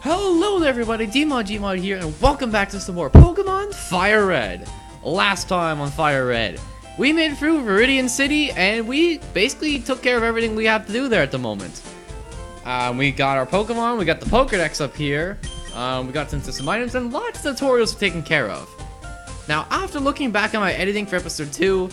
Hello there everybody, Gmod here, and welcome back to some more Pokemon Firered. Last time on Firered, we made it through Viridian City, and we basically took care of everything we have to do there at the moment. We got our Pokemon, we got the Pokédex up here, we got into some items, and lots of tutorials were taken care of. Now, after looking back at my editing for episode 2,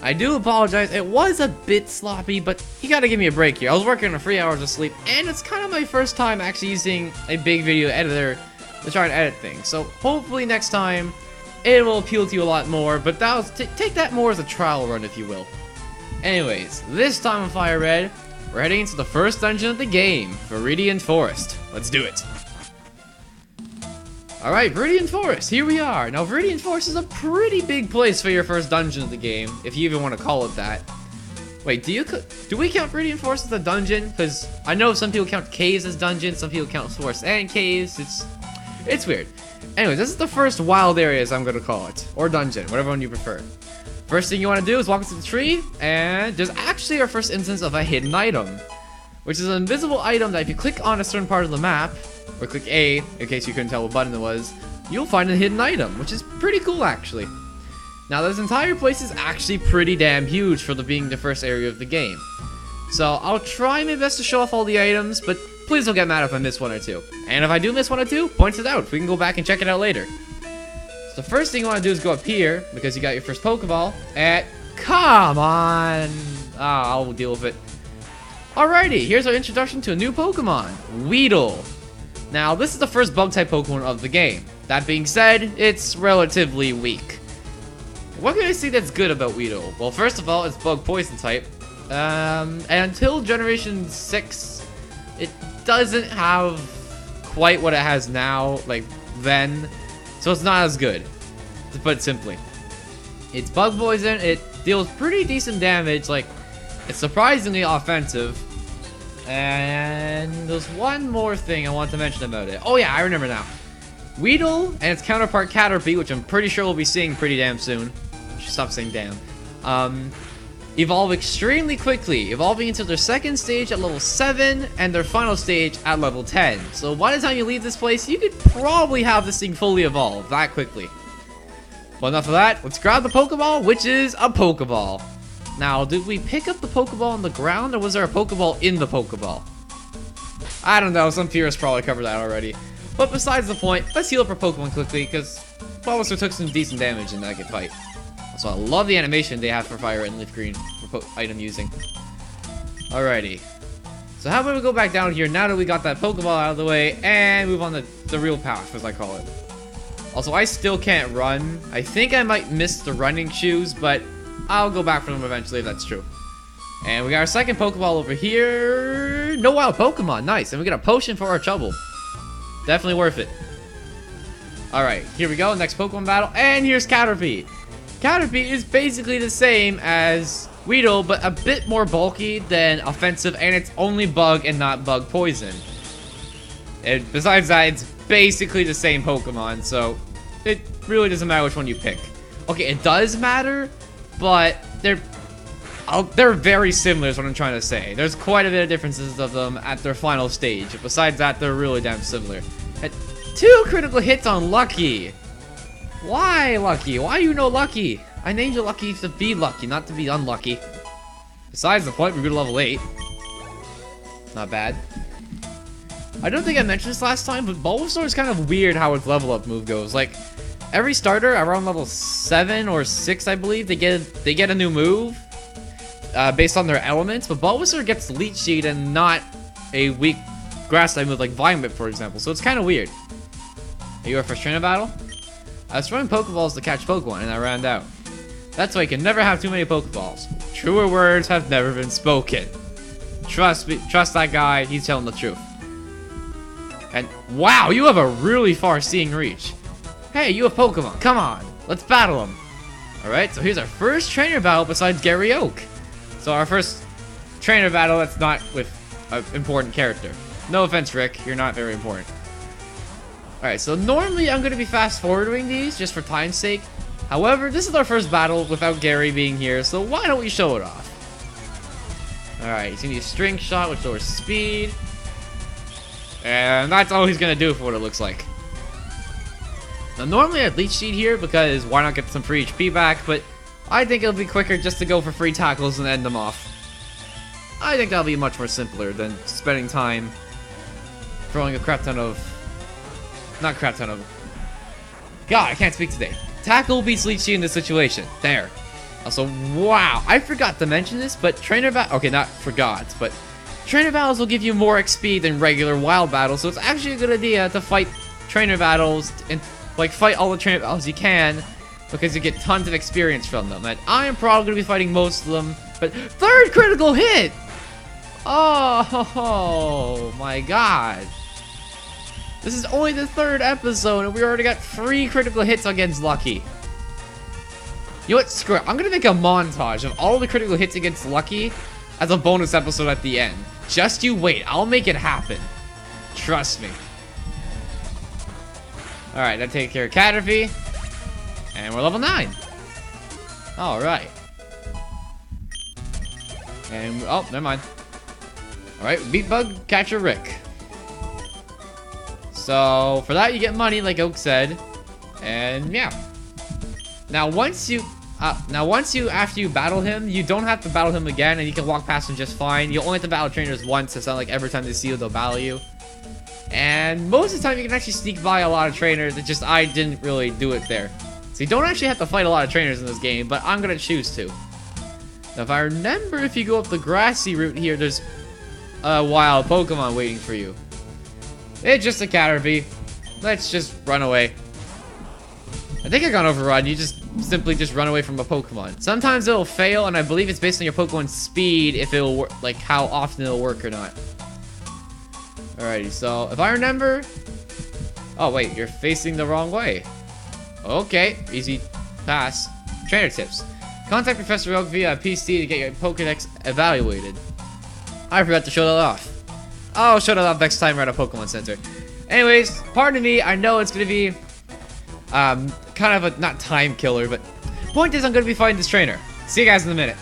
I do apologize, it was a bit sloppy, but you gotta give me a break here. I was working on 3 hours of sleep, and it's kind of my first time actually using a big video editor to try and edit things. So hopefully next time, it will appeal to you a lot more, but that was take that more as a trial run, if you will. Anyways, this time on Firered, we're heading into the first dungeon of the game, Viridian Forest. Let's do it. Alright, Viridian Forest, here we are. Now, Viridian Forest is a pretty big place for your first dungeon of the game, if you even want to call it that. Wait, do we count Viridian Forest as a dungeon? Because I know some people count caves as dungeons, some people count forests and caves. It's weird. Anyways, this is the first wild area, as I'm going to call it. Or dungeon, whatever one you prefer. First thing you want to do is walk into the tree, and there's actually our first instance of a hidden item. Which is an invisible item that if you click on a certain part of the map, or click A, in case you couldn't tell what button it was, you'll find a hidden item, which is pretty cool actually. Now this entire place is actually pretty damn huge for being the first area of the game. So I'll try my best to show off all the items, but please don't get mad if I miss one or two. And if I do miss one or two, point it out. We can go back and check it out later. So the first thing you want to do is go up here, because you got your first Pokeball, and come on! I'll deal with it. Alrighty, here's our introduction to a new Pokemon, Weedle. Now, this is the first bug-type Pokemon of the game. That being said, it's relatively weak. What can I say that's good about Weedle? Well, first of all, it's bug-poison type. And until Generation 6, it doesn't have quite what it has now, like, then. So it's not as good, to put it simply. It's bug poison, it deals pretty decent damage, like, it's surprisingly offensive. And there's one more thing I want to mention about it. Oh yeah, I remember now. Weedle and its counterpart Caterpie, which I'm pretty sure we'll be seeing pretty damn soon. I should stop saying damn. Evolve extremely quickly, evolving into their second stage at level 7 and their final stage at level 10. So by the time you leave this place, you could probably have this thing fully evolved that quickly. Well, enough of that. Let's grab the Pokeball, which is a Pokeball. Now, did we pick up the Pokeball on the ground, or was there a Pokeball in the Pokeball? I don't know, some theorists probably covered that already. But besides the point, let's heal up our Pokemon quickly, because Bulbasaur took some decent damage in that good fight. Also, I love the animation they have for Fire and Leaf Green for item using. Alrighty. So how about we go back down here now that we got that Pokeball out of the way, and move on to the real path, as I call it. Also, I still can't run. I think I might miss the running shoes, but I'll go back for them eventually if that's true. And we got our second Pokeball over here. No wild Pokemon. Nice. And we get a potion for our trouble. Definitely worth it. Alright, here we go. Next Pokemon battle. And here's Caterpie. Caterpie is basically the same as Weedle, but a bit more bulky than offensive. And it's only bug and not bug poison. And besides that, it's basically the same Pokemon. So it really doesn't matter which one you pick. Okay, it does matter. But they're very similar is what I'm trying to say. There's quite a bit of differences of them at their final stage. Besides that, they're really damn similar. At 2 critical hits on Lucky. Why Lucky? Why you know Lucky? I named you Lucky to be lucky, not to be unlucky. Besides the point, we're good to level 8. Not bad. I don't think I mentioned this last time, but Bulbasaur is kind of weird how its level up move goes. Like, every starter around level 7 or 6, I believe, they get a new move based on their elements. But Bulbasaur gets Leech Seed and not a weak grass type move like Vine Whip, for example. So it's kind of weird. Are you our first trainer battle? I was throwing Pokeballs to catch Pokemon and I ran out. That's why you can never have too many Pokeballs. Truer words have never been spoken. Trust me, trust that guy. He's telling the truth. And wow, you have a really far-seeing reach. Hey, you have Pokemon. Come on. Let's battle them. Alright, so here's our first trainer battle besides Gary Oak. So our first trainer battle that's not with an important character. No offense, Rick. You're not very important. Alright, so normally I'm going to be fast-forwarding these just for time's sake. However, this is our first battle without Gary being here, so why don't we show it off? Alright, he's going to use String Shot, which lowers speed. And that's all he's gonna do for what it looks like. Now, normally I'd Leech Seed here because why not get some free HP back, but I think it'll be quicker just to go for free tackles and end them off. I think that'll be much more simpler than spending time throwing a crap ton of... Not crap ton of... God, I can't speak today. Tackle beats Leech Seed in this situation. There. Also, wow, I forgot to mention this, but trainer battle... Okay, not forgot, but trainer battles will give you more XP than regular wild battles, so it's actually a good idea to fight trainer battles and, like, fight all the trainer battles you can, because you get tons of experience from them. And I am probably going to be fighting most of them, but third critical hit! Oh my god. This is only the third episode, and we already got 3 critical hits against Lucky. You know what? Screw it. I'm going to make a montage of all the critical hits against Lucky as a bonus episode at the end. Just you wait. I'll make it happen. Trust me. Alright, that takes care of Caterpie. And we're level 9. Alright. And, oh, never mind. Alright, Beat Bug, Catcher Rick. So, for that you get money, like Oak said. And, yeah. Now, after you battle him, you don't have to battle him again, and you can walk past him just fine. You only have to battle trainers once. It's not like every time they see you, they'll battle you. And most of the time, you can actually sneak by a lot of trainers. It's just I didn't really do it there. So you don't actually have to fight a lot of trainers in this game, but I'm gonna choose to. Now, if I remember, if you go up the grassy route here, there's a wild Pokemon waiting for you. It's just a Caterpie. Let's just run away. I think I got overrun. You just simply just run away from a Pokemon. Sometimes it'll fail, and I believe it's based on your Pokemon's speed, if it'll work, like how often it'll work or not. Alrighty, so if I remember... Oh wait, you're facing the wrong way. Okay, easy pass. Trainer tips. Contact Professor Oak via PC to get your Pokedex evaluated. I forgot to show that off. I'll show that off next time we're at a Pokemon Center. Anyways, pardon me, I know it's gonna be kind of a, not time killer, but point is I'm gonna be fighting this trainer. See you guys in a minute.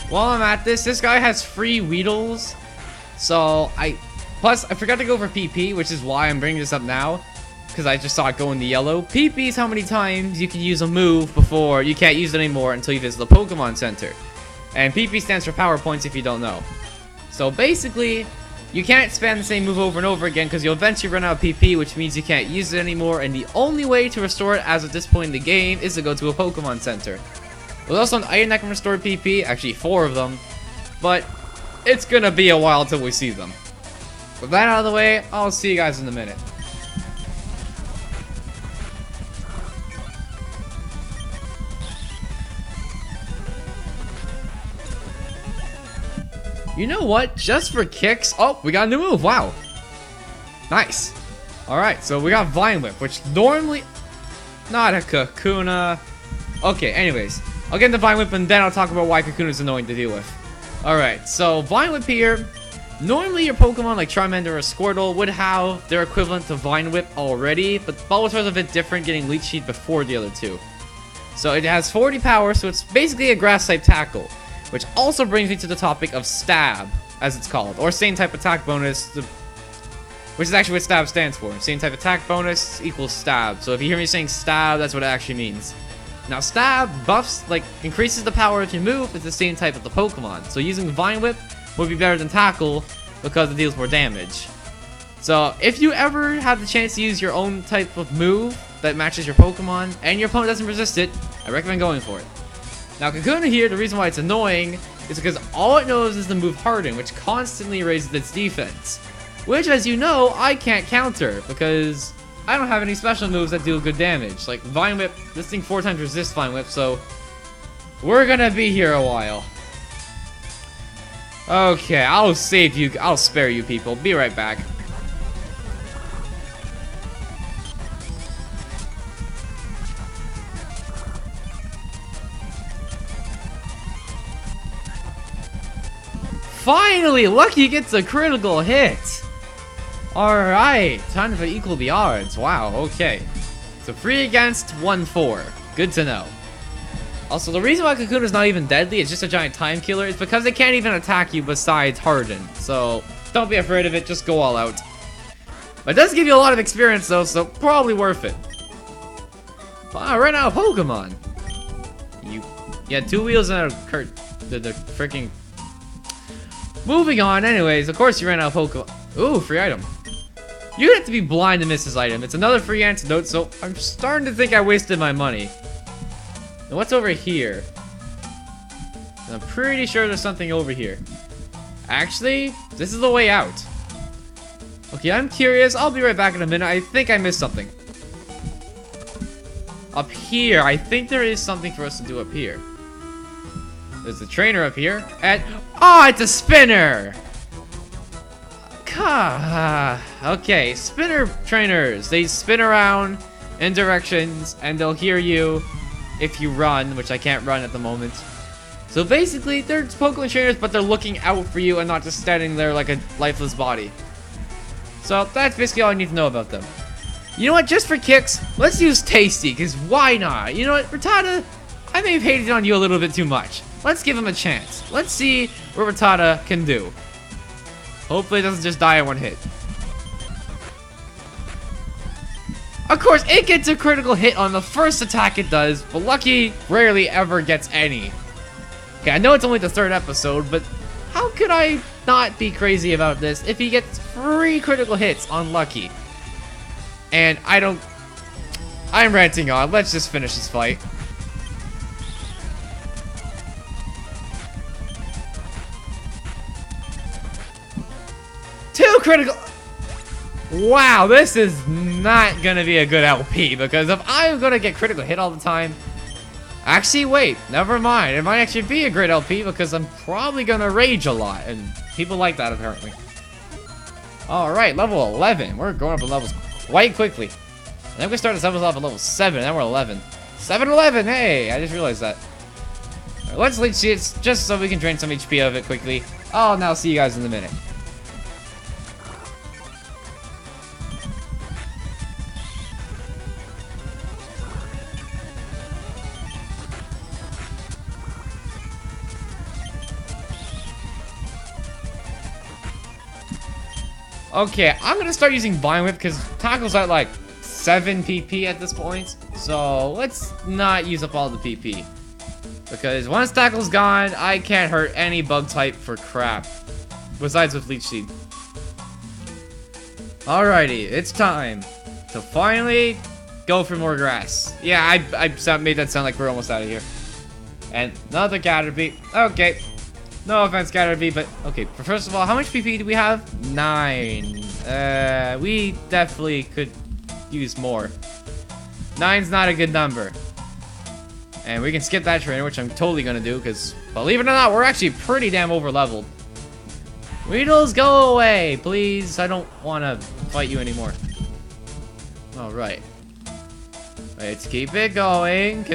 While I'm at this guy has free Weedles, so plus I forgot to go for PP, which is why I'm bringing this up now, because I just saw it go in the yellow. PP is how many times you can use a move before you can't use it anymore until you visit the Pokemon Center, and PP stands for Power Points if you don't know. So basically, you can't spam the same move over and over again because you'll eventually run out of PP, which means you can't use it anymore, and the only way to restore it as of this point in the game is to go to a Pokemon Center. There's also an item that can restore PP, actually 4 of them, but it's gonna be a while till we see them. With that out of the way, I'll see you guys in a minute. You know what? Just for kicks, oh, we got a new move, wow. Nice. Alright, so we got Vine Whip, which normally, not a Kakuna. Okay, anyways. I'll get into Vine Whip and then I'll talk about why Kakuna is annoying to deal with. Alright, so Vine Whip here. Normally your Pokemon like Charmander or Squirtle would have their equivalent to Vine Whip already, but Bulbasaur's a bit different, getting Leech Seed before the other two. So it has 40 power, so it's basically a Grass-type tackle. Which also brings me to the topic of Stab, as it's called, or same type attack bonus, which is actually what Stab stands for. Same type attack bonus equals Stab. So if you hear me saying Stab, that's what it actually means. Now, Stab buffs, like, increases the power of your move. It's the same type of the Pokemon. So using Vine Whip would be better than Tackle because it deals more damage. So if you ever have the chance to use your own type of move that matches your Pokemon and your opponent doesn't resist it, I recommend going for it. Now, Kakuna here, the reason why it's annoying is because all it knows is the move Harden, which constantly raises its defense. Which, as you know, I can't counter because I don't have any special moves that deal good damage. Like Vine Whip, this thing 4 times resists Vine Whip, so we're gonna be here a while. Okay, I'll save you, I'll spare you people. Be right back. Finally, Lucky gets a critical hit. Alright, time to equal the odds. Wow, okay. So 3 against, 1-4. Good to know. Also, the reason why Kakuna's not even deadly, it's just a giant time killer, is because it can't even attack you besides Harden. So, don't be afraid of it, just go all out. But it does give you a lot of experience though, so probably worth it. Wow, right now, Pokemon. You had 2 wheels and the freaking... Moving on, anyways, of course you ran out of Pokemon. Ooh, free item. You have to be blind to miss this item. It's another free antidote, so I'm starting to think I wasted my money. Now what's over here? I'm pretty sure there's something over here. Actually, this is the way out. Okay, I'm curious. I'll be right back in a minute. I think I missed something. Up here, I think there is something for us to do up here. There's a trainer up here, and... Oh, it's a spinner! Okay, spinner trainers. They spin around in directions, and they'll hear you if you run, which I can't run at the moment. So basically, they're Pokemon trainers, but they're looking out for you and not just standing there like a lifeless body. So that's basically all I need to know about them. You know what, just for kicks, let's use Tasty, because why not? You know what, Rattata, I may have hated on you a little bit too much. Let's give him a chance. Let's see what Rattata can do. Hopefully it doesn't just die in one hit. Of course, it gets a critical hit on the first attack it does, but Lucky rarely ever gets any. Okay, I know it's only the 3rd episode, but how could I not be crazy about this if he gets 3 critical hits on Lucky? And I'm ranting on. Let's just finish this fight. Two critical... Wow, this is not gonna be a good LP, because if I'm gonna get critical hit all the time... Actually, wait, never mind. It might actually be a great LP, because I'm probably gonna rage a lot, and people like that, apparently. Alright, level 11. We're going up in levels quite quickly. And then we start this episode off at level 7, and then we're 11. 7-11, hey! I just realized that. Right, let's leech seeds, just so we can drain some HP of it quickly. I'll now see you guys in a minute. Okay, I'm gonna start using Vine Whip because Tackle's at like 7 PP at this point. So let's not use up all the PP. Because once Tackle's gone, I can't hurt any bug type for crap. Besides with Leech Seed. Alrighty, it's time to finally go for more grass. Yeah, I made that sound like we're almost out of here. And another Caterpie. Okay. No offense, Caterpie, but okay. First of all, how much PP do we have? 9. We definitely could use more. 9's not a good number. And we can skip that trainer, which I'm totally gonna do, because believe it or not, we're actually pretty damn over leveled. Weedles, go away, please. I don't want to fight you anymore. Alright. Let's keep it going.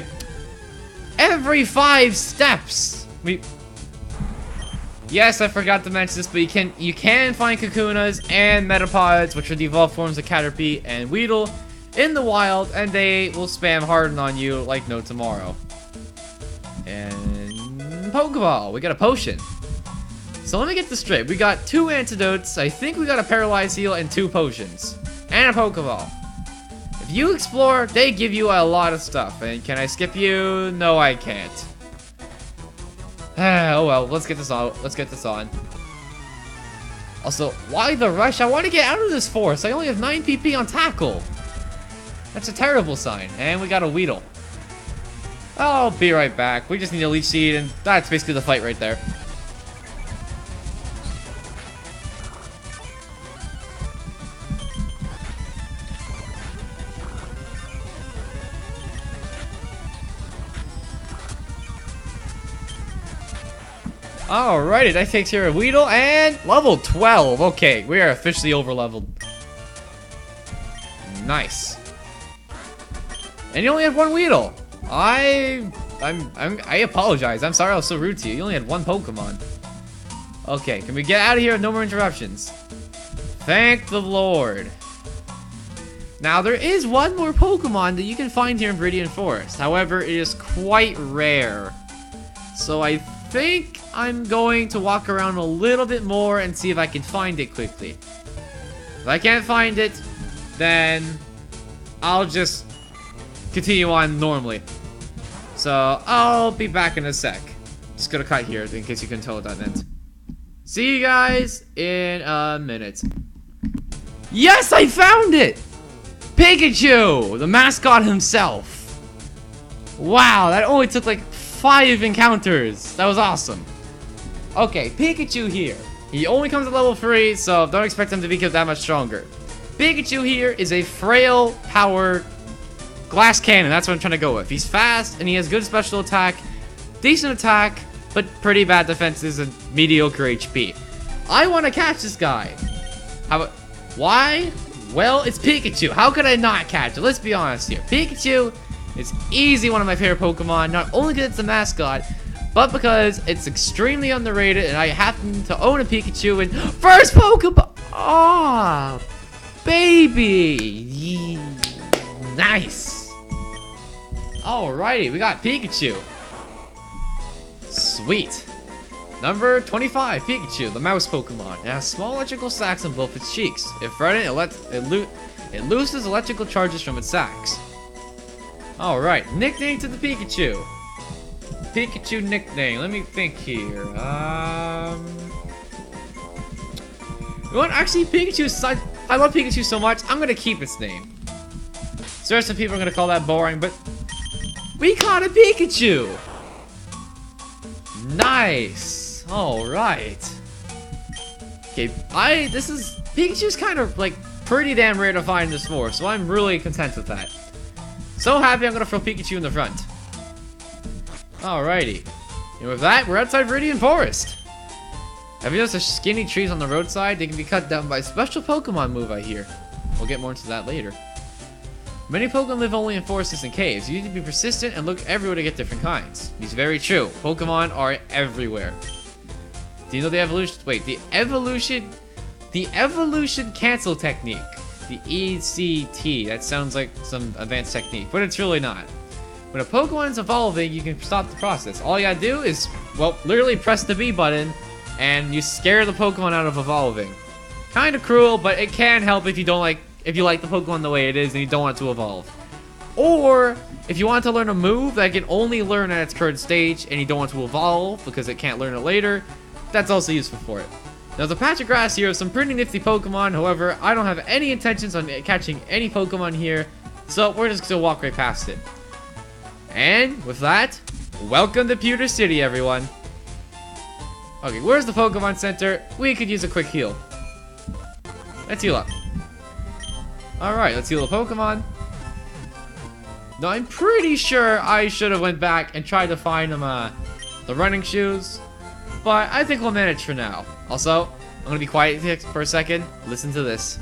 Every 5 steps, Yes, I forgot to mention this, but you can find Kakunas and Metapods, which are the evolved forms of Caterpie and Weedle, in the wild, and they will spam Harden on you like no tomorrow. And Pokeball, we got a potion. So let me get this straight. We got 2 antidotes, I think we got a Paralyze Heal, and 2 potions. And a Pokeball. If you explore, they give you a lot of stuff. And can I skip you? No, I can't. Oh well, let's get this on. Let's get this on. Also, why the rush? I want to get out of this forest. I only have 9 PP on Tackle. That's a terrible sign. And we got a Weedle. I'll be right back. We just need a Leech Seed, and that's basically the fight right there. Alrighty, that takes care of Weedle, and level 12. Okay, we are officially over leveled. Nice. And you only had 1 Weedle. I apologize. I'm sorry I was so rude to you. You only had 1 Pokemon. Okay, can we get out of here with no more interruptions? Thank the Lord. Now, there is one more Pokemon that you can find here in Viridian Forest. However, it is quite rare. So I think I'm going to walk around a little bit more and see if I can find it quickly. If I can't find it, then I'll just continue on normally. So I'll be back in a sec. Just gonna cut here in case you couldn't tell what that meant. See you guys in a minute. Yes, I found it! Pikachu! The mascot himself. Wow, that only took like 5 encounters. That was awesome. Okay, Pikachu here. He only comes at level 3, so don't expect him to become that much stronger. Pikachu here is a frail power glass cannon. That's what I'm trying to go with. He's fast, and he has good special attack, decent attack, but pretty bad defenses and mediocre HP. I want to catch this guy. Why? Well, it's Pikachu. How could I not catch it? Let's be honest here. Pikachu is easy one of my favorite Pokemon, not only because it's the mascot, but because it's extremely underrated, and I happen to own a Pikachu and first Pokemon. Oh, baby. Nice. Alrighty, we got Pikachu. Sweet. Number 25, Pikachu, the mouse Pokemon. It has small electrical sacs on both its cheeks. If threatened, it looses electrical charges from its sacs. Alright, nickname to the Pikachu. Pikachu nickname. Let me think here. You know, actually, Pikachu. I love Pikachu so much. I'm gonna keep its name. So some people are gonna call that boring, but we caught a Pikachu. Nice. All right. Okay. Pikachu's kind of like pretty damn rare to find in this forest, so I'm really content with that. So happy I'm gonna throw Pikachu in the front. Alrighty. And with that, we're outside Viridian Forest. Have you noticed the skinny trees on the roadside? They can be cut down by a special Pokemon move, I hear. We'll get more into that later. Many Pokemon live only in forests and caves. You need to be persistent and look everywhere to get different kinds. It's very true. Pokemon are everywhere. Do you know the evolution? Wait, the evolution cancel technique. The ECT. That sounds like some advanced technique, but it's really not. When a Pokemon is evolving, you can stop the process. All you gotta do is, well, literally press the B button, and you scare the Pokemon out of evolving. Kind of cruel, but it can help if you like the Pokemon the way it is and you don't want it to evolve. Or, if you want to learn a move that can only learn at its current stage and you don't want to evolve because it can't learn it later, that's also useful for it. There's a patch of grass here with some pretty nifty Pokemon. However, I don't have any intentions on catching any Pokemon here, so we're just gonna walk right past it. And with that, welcome to Pewter City, everyone. Okay, where's the Pokemon Center? We could use a quick heal. Let's heal up. Alright, let's heal the Pokemon. Now, I'm pretty sure I should have went back and tried to find them the running shoes, but I think we'll manage for now. Also, I'm gonna be quiet for a second. Listen to this.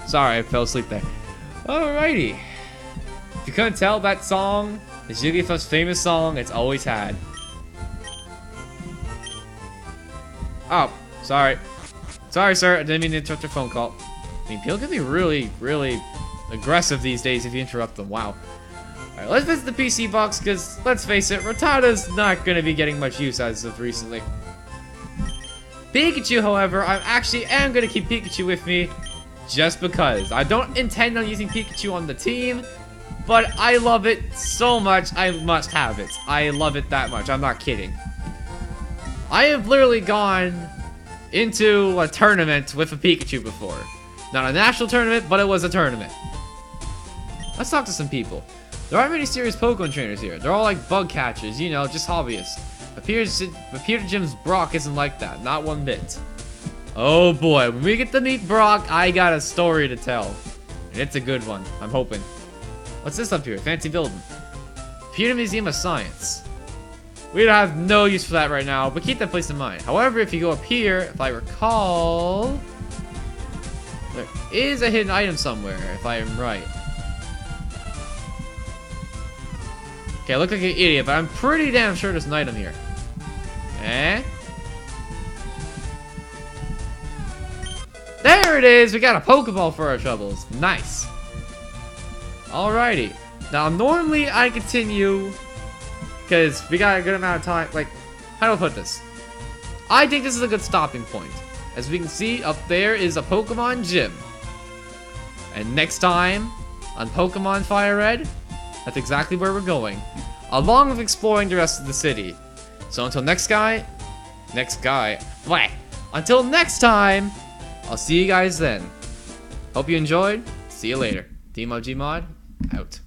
Sorry, I fell asleep there. Alrighty. If you couldn't tell, that song is Jigglypuff's famous song it's always had. Oh, sorry. Sorry, sir. I didn't mean to interrupt your phone call. I mean, people can be really, really aggressive these days if you interrupt them. Wow. Alright, let's visit the PC box, because, let's face it, Rattata's not going to be getting much use as of recently. Pikachu, however, I actually am going to keep Pikachu with me, just because. I don't intend on using Pikachu on the team, but I love it so much, I must have it. I love it that much, I'm not kidding. I have literally gone into a tournament with a Pikachu before. Not a national tournament, but it was a tournament. Let's talk to some people. There aren't many serious Pokemon trainers here. They're all like bug catchers, you know, just hobbyists. But Pewter Gym's Brock isn't like that, not one bit. Oh boy, when we get to meet Brock, I got a story to tell. And it's a good one, I'm hoping. What's this up here? Fancy building. Pewter Museum of Science. We don't have no use for that right now, but keep that place in mind. However, if you go up here, if I recall... There is a hidden item somewhere, if I am right. Okay, I look like an idiot, but I'm pretty damn sure there's an item here. Eh? There it is! We got a Pokeball for our troubles. Nice. Alrighty. Now, normally I continue, because we got a good amount of time. Like, how do I put this? I think this is a good stopping point. As we can see, up there is a Pokemon gym. And next time, on Pokemon Firered, that's exactly where we're going. Along with exploring the rest of the city. So until next time, I'll see you guys then. Hope you enjoyed. See you later. Team OG Mod, out.